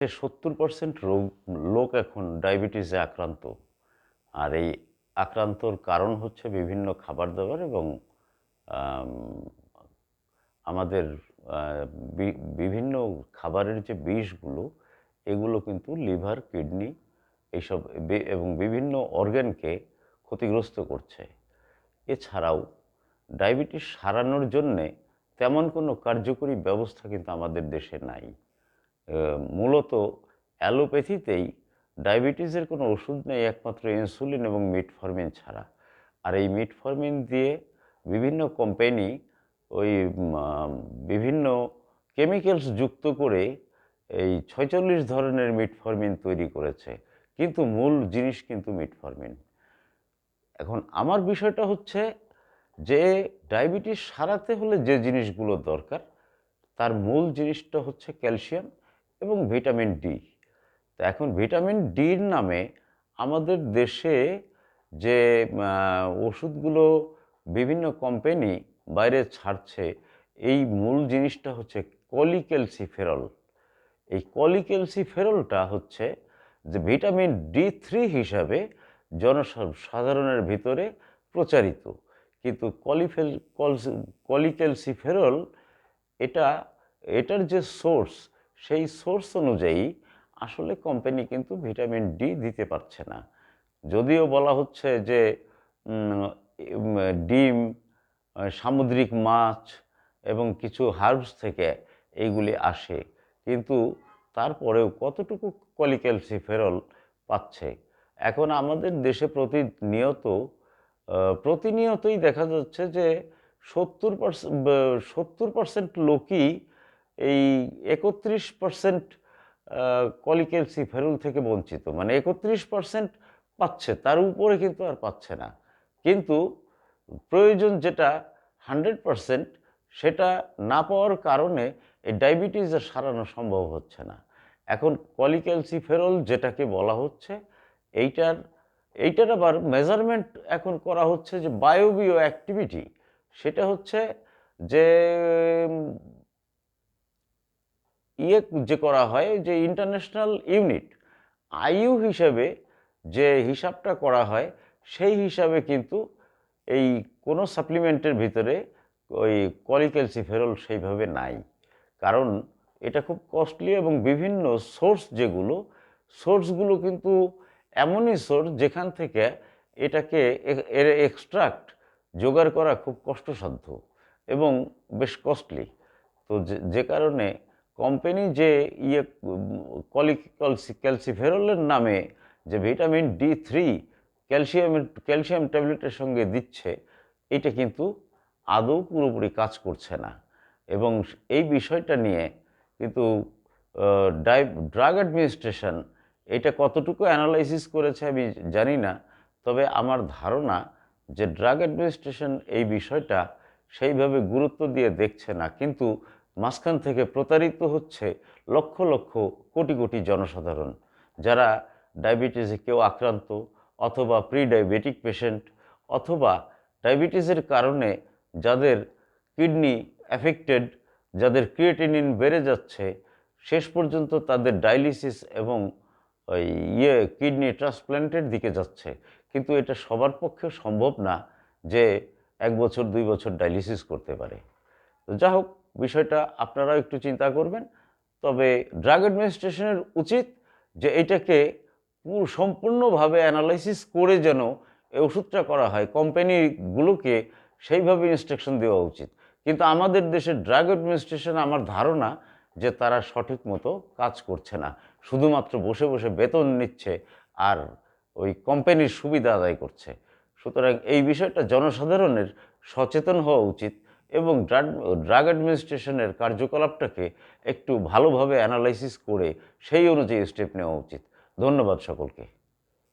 70% লোক এখন ডায়াবেটিসে আক্রান্ত। আর এই আক্রান্তর কারণ হচ্ছে বিভিন্ন খাবার-দাবার এবং আম আমাদের আ বি বিভিন্ন খাবারের যে বিষগুলো, এগুলো কিন্তু লিভার, কিডনি এইসব এবং বিভিন্ন অর্গানকে ক্ষতিগ্রস্ত করছে। এছাড়াও ডায়াবেটিস সারানোর জন্যে তেমন কোনো কার্যকরী ব্যবস্থা কিন্তু আমাদের দেশে নাই। মূলত অ্যালোপ্যাথিতেই ডায়াবেটিসের কোনো ওষুধ নেই একমাত্র ইনসুলিন এবং মিটফর্মিন ছাড়া। আর এই মিটফর্মিন দিয়ে বিভিন্ন কোম্পানি ওই বিভিন্ন কেমিক্যালস যুক্ত করে এই ৪৬ ধরনের মিটফর্মিন তৈরি করেছে। কিন্তু মূল জিনিস কিন্তু মিটফর্মিন। এখন আমার বিষয়টা হচ্ছে যে ডায়াবেটিস সারাতে হলে যে জিনিসগুলো দরকার তার মূল জিনিসটা হচ্ছে ক্যালসিয়াম এবং ভিটামিন ডি। তো এখন ভিটামিন ডির নামে আমাদের দেশে যে ওষুধগুলো বিভিন্ন কোম্পানি বাইরে ছাড়ছে, এই মূল জিনিসটা হচ্ছে কলিক্যালসিফেরল। এই কলিক্যালসিফেরলটা হচ্ছে যে ভিটামিন ডি3 হিসাবে সাধারণের ভিতরে প্রচারিত। কিন্তু কলিক্যালসিফেরল এটা এটার যে সোর্স, সেই সোর্স অনুযায়ী আসলে কোম্পানি কিন্তু ভিটামিন ডি দিতে পারছে না। যদিও বলা হচ্ছে যে ডিম, সামুদ্রিক মাছ এবং কিছু হার্বস থেকে এইগুলি আসে, কিন্তু তারপরেও কতটুকু কলিক্যালসিফেরল পাচ্ছে। এখন আমাদের দেশে প্রতিনিয়তই দেখা যাচ্ছে যে 70% লোকই এই 31% কলিক্যালসিফেরল থেকে বঞ্চিত। মানে 31% পাচ্ছে, তার উপরে কিন্তু আর পাচ্ছে না। কিন্তু প্রয়োজন যেটা 100% সেটা না পাওয়ার কারণে এই ডায়াবেটিস আর সারানো সম্ভব হচ্ছে না। এখন কলিক্যালসিফেরল যেটাকে বলা হচ্ছে, এইটার এইটার আবার মেজারমেন্ট এখন করা হচ্ছে যে বায়োবিও অ্যাক্টিভিটি। সেটা হচ্ছে যে যে করা হয় যে ইন্টারন্যাশনাল ইউনিট আইইউ হিসেবে যে হিসাবটা করা হয়, সেই হিসাবে কিন্তু এই কোনো সাপ্লিমেন্টের ভিতরে ওই কলিক্যালসিফেরল সেইভাবে নাই। কারণ এটা খুব কস্টলি এবং বিভিন্ন সোর্সগুলো কিন্তু এমনই সোর্স যেখান থেকে এটাকে এক্সট্রাক্ট জোগাড় করা খুব কষ্টসাধ্য এবং বেশ কস্টলি। তো যে কারণে কোম্পানি যে ক্যালসিফেরলের নামে যে ভিটামিন ডি3 ক্যালসিয়াম ট্যাবলেটের সঙ্গে দিচ্ছে, এটা কিন্তু আদৌ পুরোপুরি কাজ করছে না। এবং এই বিষয়টা নিয়ে কিন্তু ড্রাগ অ্যাডমিনিস্ট্রেশন এটা কতটুকু অ্যানালাইসিস করেছে আমি জানি না। তবে আমার ধারণা যে ড্রাগ অ্যাডমিনিস্ট্রেশন এই বিষয়টা সেইভাবে গুরুত্ব দিয়ে দেখছে না, কিন্তু মাঝখান থেকে প্রতারিত হচ্ছে লক্ষ লক্ষ কোটি কোটি জনসাধারণ, যারা ডায়াবেটিসে কেউ আক্রান্ত অথবা প্রি ডায়াবেটিক পেশেন্ট, অথবা ডায়াবেটিসের কারণে যাদের কিডনি অ্যাফেক্টেড, যাদের ক্রিয়েটিনিন বেড়ে যাচ্ছে, শেষ পর্যন্ত তাদের ডায়ালিসিস এবং ওই কিডনি ট্রান্সপ্ল্যান্টের দিকে যাচ্ছে। কিন্তু এটা সবার পক্ষে সম্ভব না যে 1 বছর 2 বছর ডায়ালিসিস করতে পারে। তো যা হোক, বিষয়টা আপনারাও একটু চিন্তা করবেন। তবে ড্রাগ অ্যাডমিনিস্ট্রেশনের উচিত যে এটাকে সম্পূর্ণভাবে অ্যানালাইসিস করে যেন এই ওষুধটা করা হয়, কোম্পানিগুলোকে সেইভাবে ইনস্ট্রাকশন দেওয়া উচিত। কিন্তু আমাদের দেশের ড্রাগ অ্যাডমিনিস্ট্রেশন আমার ধারণা যে তারা সঠিক মতো কাজ করছে না, শুধুমাত্র বসে বসে বেতন নিচ্ছে আর ওই কোম্পানির সুবিধা আদায় করছে। সুতরাং এই বিষয়টা জনসাধারণের সচেতন হওয়া উচিত এবং ড্রাগ অ্যাডমিনিস্ট্রেশনের কার্যকলাপটাকে একটু ভালোভাবে অ্যানালাইসিস করে সেই অনুযায়ী স্টেপ নেওয়া উচিত। ধন্যবাদ সকলকে।